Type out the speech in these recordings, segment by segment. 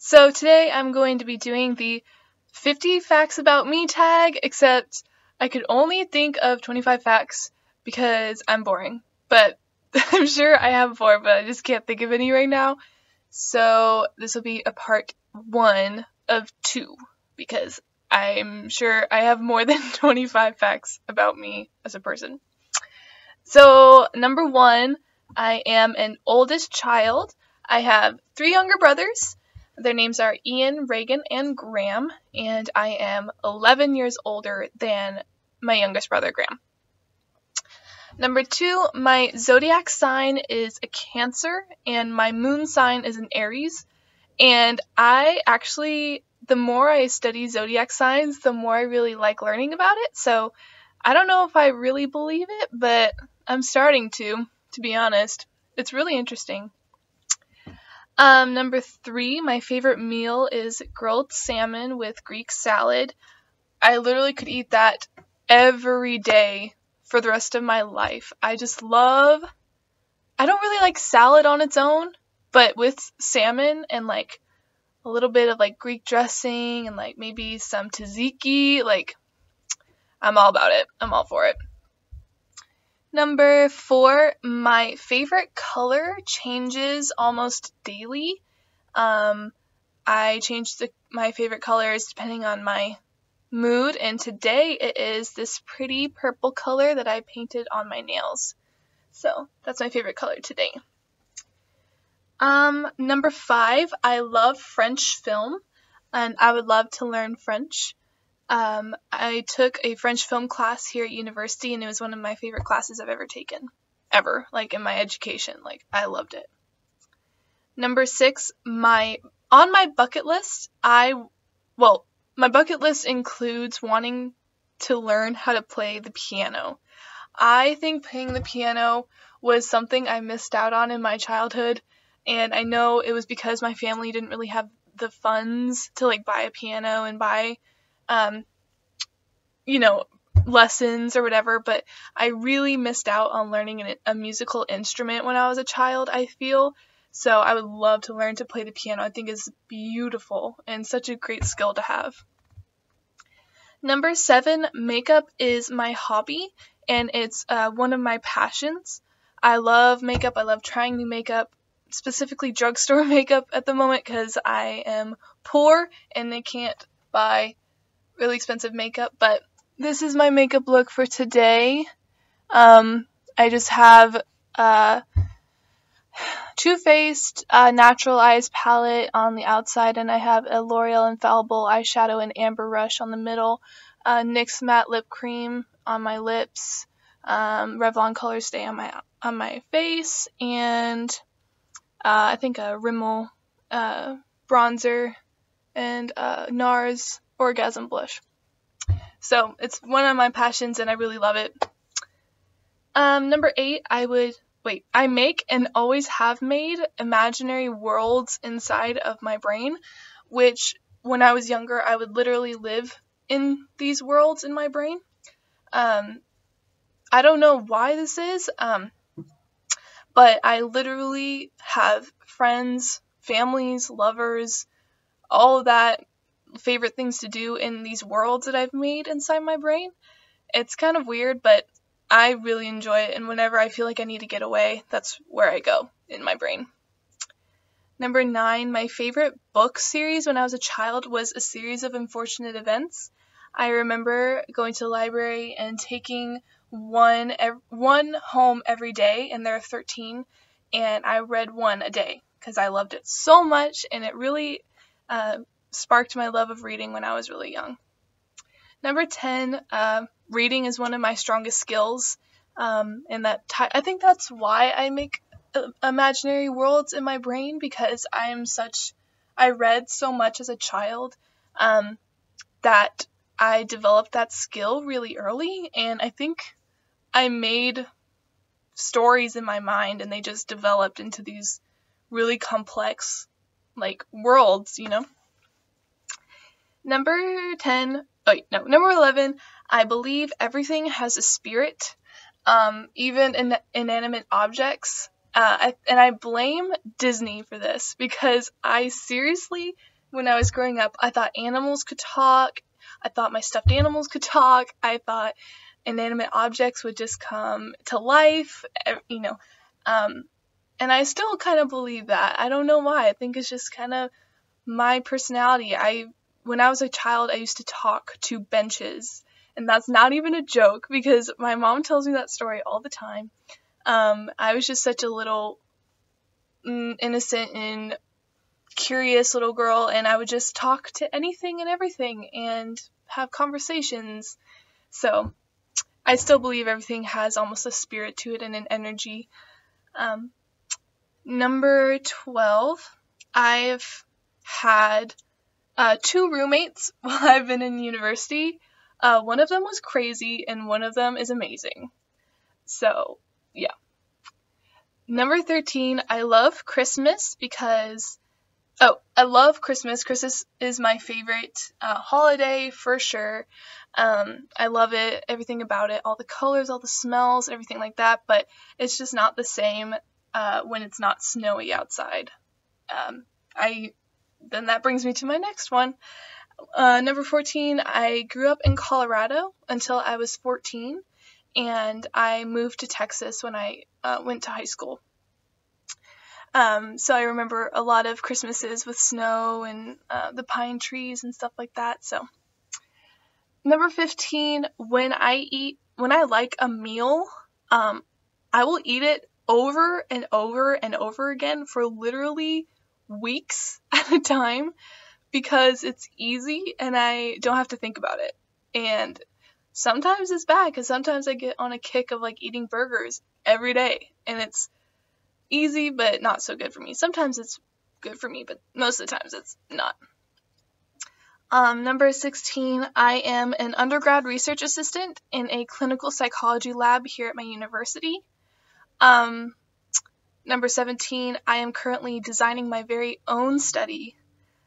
So today I'm going to be doing the 50 facts about me tag, except I could only think of 25 facts because I'm boring. But I'm sure I have more, but I just can't think of any right now. So this will be a part 1 of 2 because I'm sure I have more than 25 facts about me as a person. So number 1, I am an oldest child. I have 3 younger brothers. Their names are Ian, Reagan, and Graham, and I am 11 years older than my youngest brother, Graham. Number 2, my zodiac sign is a Cancer, and my moon sign is an Aries. And the more I study zodiac signs, the more I really like learning about it. So I don't know if I really believe it, but I'm starting to be honest. It's really interesting. Number 3, my favorite meal is grilled salmon with Greek salad. I literally could eat that every day for the rest of my life. I don't really like salad on its own, but with salmon and like a little bit of like Greek dressing and like maybe some tzatziki, like I'm all about it. I'm all for it. Number 4, my favorite color changes almost daily. I change my favorite colors depending on my mood, and today it is this pretty purple color that I painted on my nails. So that's my favorite color today. Number 5, I love French film, and I would love to learn French. I took a French film class here at university, and it was one of my favorite classes I've ever taken. Ever. Like, in my education. Like, I loved it. Number 6, my bucket list, my bucket list includes wanting to learn how to play the piano. I think playing the piano was something I missed out on in my childhood, and I know it was because my family didn't really have the funds to, like, buy a piano and buy lessons or whatever, but I really missed out on learning a musical instrument when I was a child, I feel. So I would love to learn to play the piano. I think it's beautiful and such a great skill to have. Number 7, makeup is my hobby, and it's one of my passions. I love makeup. I love trying new makeup, specifically drugstore makeup at the moment because I am poor and I can't buy really expensive makeup, but this is my makeup look for today. I just have Too Faced Natural Eyes palette on the outside, and I have a L'Oreal Infallible eyeshadow and Amber Rush on the middle, NYX matte lip cream on my lips, Revlon Color Stay on my face, and I think a Rimmel bronzer, and NARS Orgasm Blush. So it's one of my passions and I really love it. Number 8, I make and always have made imaginary worlds inside of my brain, which when I was younger I would literally live in these worlds in my brain. I don't know why this is, but I literally have friends, families, lovers, all of that, favorite things to do in these worlds that I've made inside my brain. It's kind of weird, but I really enjoy it, and whenever I feel like I need to get away, that's where I go in my brain. Number 9, my favorite book series when I was a child was A Series of Unfortunate Events. I remember going to the library and taking one home every day, and there are 13, and I read one a day because I loved it so much, and it really sparked my love of reading when I was really young. Number 10, reading is one of my strongest skills, and I think that's why I make imaginary worlds in my brain, because I read so much as a child that I developed that skill really early, and I think I made stories in my mind and they just developed into these really complex like worlds, Number 11, I believe everything has a spirit, even inanimate objects. And I blame Disney for this because I seriously when I was growing up, I thought animals could talk. I thought my stuffed animals could talk. I thought inanimate objects would just come to life, and I still kind of believe that. I don't know why. I think it's just kind of my personality. When I was a child, I used to talk to benches, and that's not even a joke because my mom tells me that story all the time. I was just such a little innocent and curious little girl, and I would just talk to anything and everything and have conversations. So I still believe everything has almost a spirit to it and an energy. Number 12, I've had 2 roommates while I've been in university. One of them was crazy and one of them is amazing. So, yeah. Number 13, I love Christmas because I love Christmas. Christmas is my favorite holiday for sure. I love it, everything about it, all the colors, all the smells, everything like that, but it's just not the same when it's not snowy outside. Then that brings me to my next one. Number 14, I grew up in Colorado until I was 14, and I moved to Texas when I went to high school. So I remember a lot of Christmases with snow and the pine trees and stuff like that. So number 15, when I like a meal, I will eat it over and over and over again for literally weeks at a time because it's easy and I don't have to think about it. And sometimes it's bad because sometimes I get on a kick of like eating burgers every day and it's easy but not so good for me. Sometimes it's good for me, but most of the times it's not. Number 16, I am an undergrad research assistant in a clinical psychology lab here at my university. Number 17, I am currently designing my very own study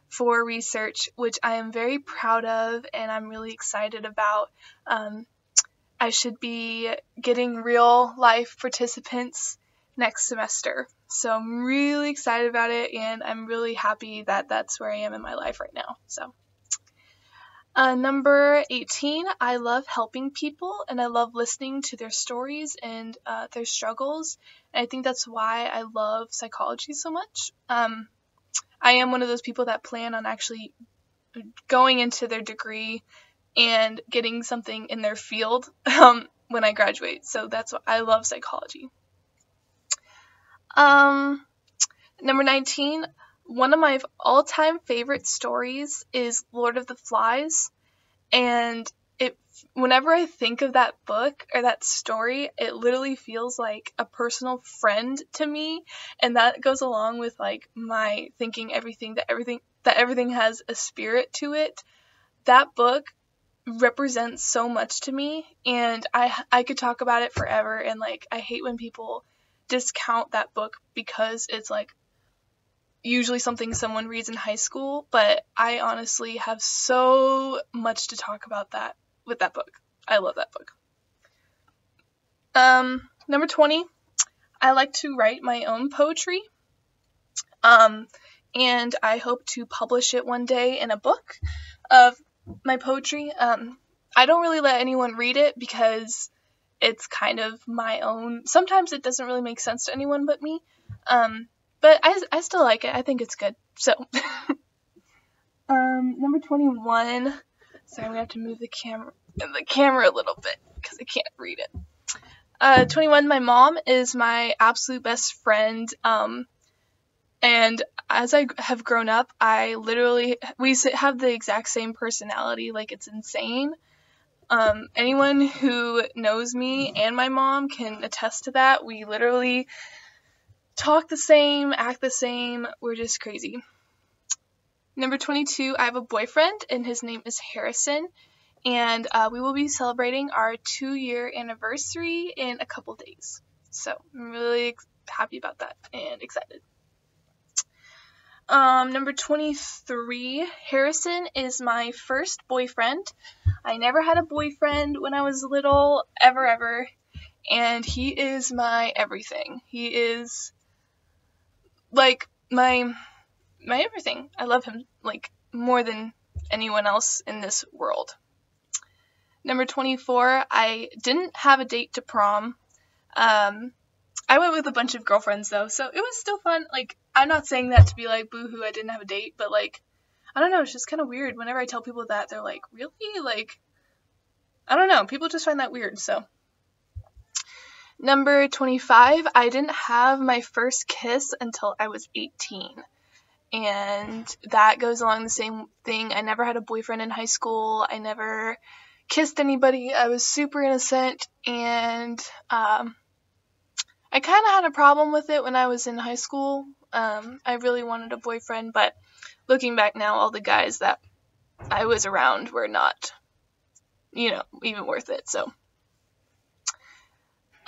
for research, which I am very proud of and I'm really excited about. I should be getting real life participants next semester. So I'm really excited about it and I'm really happy that that's where I am in my life right now. So number 18, I love helping people and I love listening to their stories and their struggles. And I think that's why I love psychology so much. I am one of those people that plan on actually going into their degree and getting something in their field when I graduate. So that's why I love psychology. Number 19, one of my all-time favorite stories is Lord of the Flies, and whenever I think of that book or that story, it literally feels like a personal friend to me, and that goes along with like my thinking that everything has a spirit to it. That book represents so much to me, and I could talk about it forever, and like I hate when people discount that book because it's like usually something someone reads in high school, but I honestly have so much to talk about that with that book. I love that book. Number 20, I like to write my own poetry, and I hope to publish it one day in a book of my poetry. I don't really let anyone read it because it's kind of my own. Sometimes it doesn't really make sense to anyone but me. But I still like it. I think it's good. So, number 21. Sorry, I'm gonna have to move the camera a little bit because I can't read it. 21. My mom is my absolute best friend. And as I have grown up, we have the exact same personality. Like it's insane. Anyone who knows me and my mom can attest to that. We literally talk the same, act the same, we're just crazy. Number 22, I have a boyfriend, and his name is Harrison, and we will be celebrating our 2-year anniversary in a couple days. So I'm really happy about that and excited. Number 23, Harrison is my first boyfriend. I never had a boyfriend when I was little, ever, and he is my everything. He is like my everything. I love him like more than anyone else in this world. Number 24, I didn't have a date to prom. I went with a bunch of girlfriends though, so it was still fun. Like, I'm not saying that to be like, boo-hoo, I didn't have a date, but like, I don't know, it's just kind of weird. Whenever I tell people that, they're like, really? Like, I don't know, people just find that weird, so. Number 25, I didn't have my first kiss until I was 18. And that goes along the same thing. I never had a boyfriend in high school. I never kissed anybody. I was super innocent, and I kind of had a problem with it when I was in high school. I really wanted a boyfriend, but looking back now, all the guys that I was around were not, even worth it, so.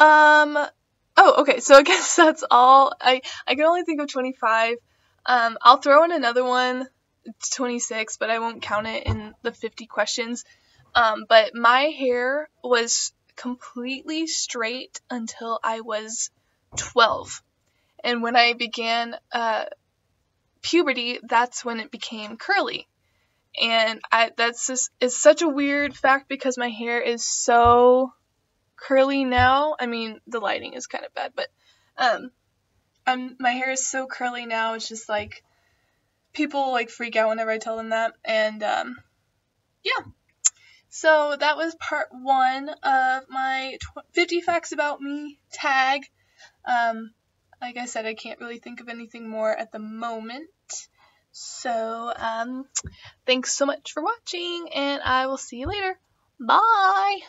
Okay, so I guess that's all. I can only think of 25. I'll throw in another one, 26, but I won't count it in the 50 questions. But my hair was completely straight until I was 12. And when I began puberty, that's when it became curly. And it's such a weird fact because my hair is so curly now. I mean, the lighting is kind of bad, but my hair is so curly now. It's just like people like freak out whenever I tell them that. And yeah. So that was part 1 of my 50 facts about me tag. Like I said, I can't really think of anything more at the moment. So, thanks so much for watching, and I will see you later. Bye!